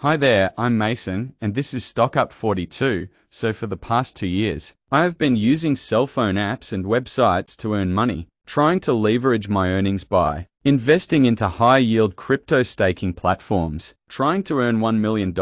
Hi there, I'm Mason, and this is StockUp42. So for the past 2 years, I have been using cell phone apps and websites to earn money, trying to leverage my earnings by investing into high-yield crypto staking platforms, trying to earn $1 million.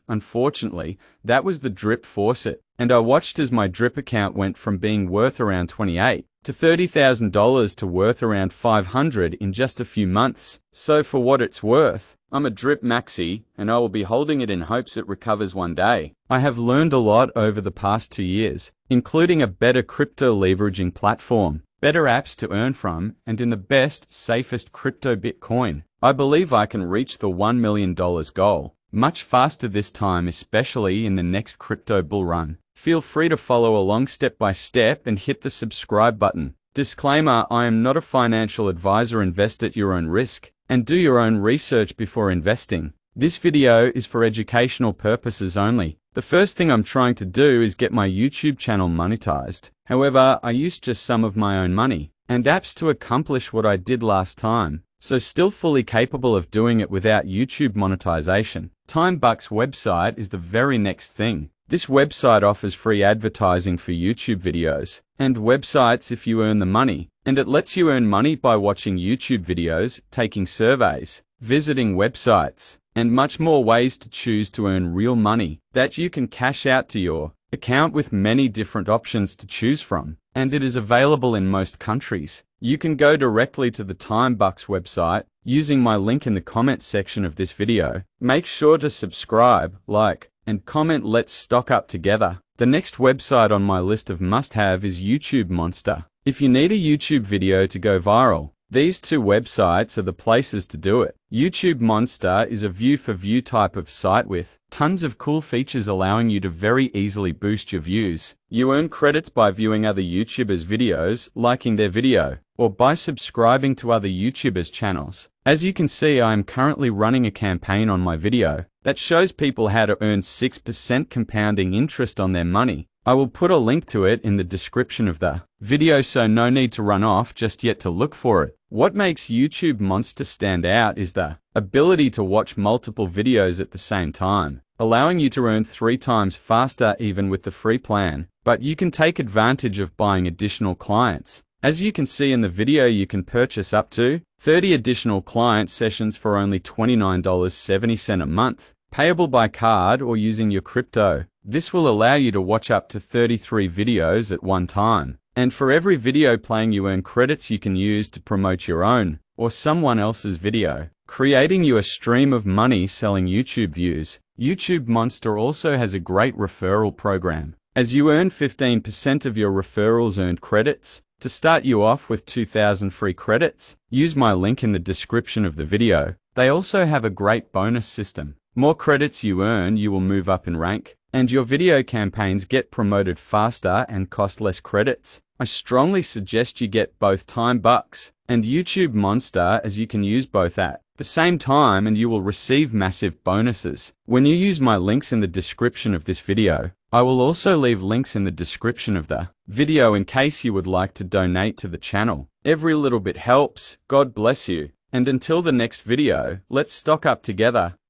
Unfortunately, that was the drip faucet, and I watched as my drip account went from being worth around $28,000 to $30,000 to worth around $500 in just a few months. So for what it's worth, I'm a drip maxi, and I will be holding it in hopes it recovers one day. I have learned a lot over the past 2 years, including a better crypto leveraging platform, better apps to earn from, and in the best, safest crypto Bitcoin. I believe I can reach the $1 million goal much faster this time, especially in the next crypto bull run. Feel free to follow along step by step and hit the subscribe button. Disclaimer: I am not a financial advisor. Invest at your own risk and do your own research before investing. This video is for educational purposes only. The first thing I'm trying to do is get my YouTube channel monetized. However, I used just some of my own money and apps to accomplish what I did last time, so still fully capable of doing it without YouTube monetization. TimeBucks website is the very next thing. This website offers free advertising for YouTube videos and websites if you earn the money, and it lets you earn money by watching YouTube videos, taking surveys, visiting websites, and much more ways to choose to earn real money that you can cash out to your account with many different options to choose from, and it is available in most countries. You can go directly to the TimeBucks website using my link in the comment section of this video. Make sure to subscribe, like, and comment. Let's stock up together. The next website on my list of must-have is YouTube Monster. If you need a YouTube video to go viral, these two websites are the places to do it. YouTube Monster is a view-for-view type of site with tons of cool features allowing you to very easily boost your views. You earn credits by viewing other YouTubers' videos, liking their video, or by subscribing to other YouTubers' channels. As you can see, I am currently running a campaign on my video that shows people how to earn 6% compounding interest on their money. I will put a link to it in the description of the video, so no need to run off just yet to look for it. What makes YouTube Monster stand out is the ability to watch multiple videos at the same time, allowing you to earn 3 times faster even with the free plan. But you can take advantage of buying additional clients. As you can see in the video, you can purchase up to 30 additional client sessions for only $29.70 a month, payable by card or using your crypto. This will allow you to watch up to 33 videos at one time. And for every video playing, you earn credits you can use to promote your own or someone else's video, creating you a stream of money selling YouTube views. YouTube Monster also has a great referral program, as you earn 15% of your referrals earned credits. To start you off with 2,000 free credits, use my link in the description of the video. They also have a great bonus system. More credits you earn, you will move up in rank, and your video campaigns get promoted faster and cost less credits. I strongly suggest you get both TimeBucks and YouTube Monster, as you can use both at the same time and you will receive massive bonuses when you use my links in the description of this video. I will also leave links in the description of the video in case you would like to donate to the channel. Every little bit helps. God bless you. And until the next video, let's stock up together.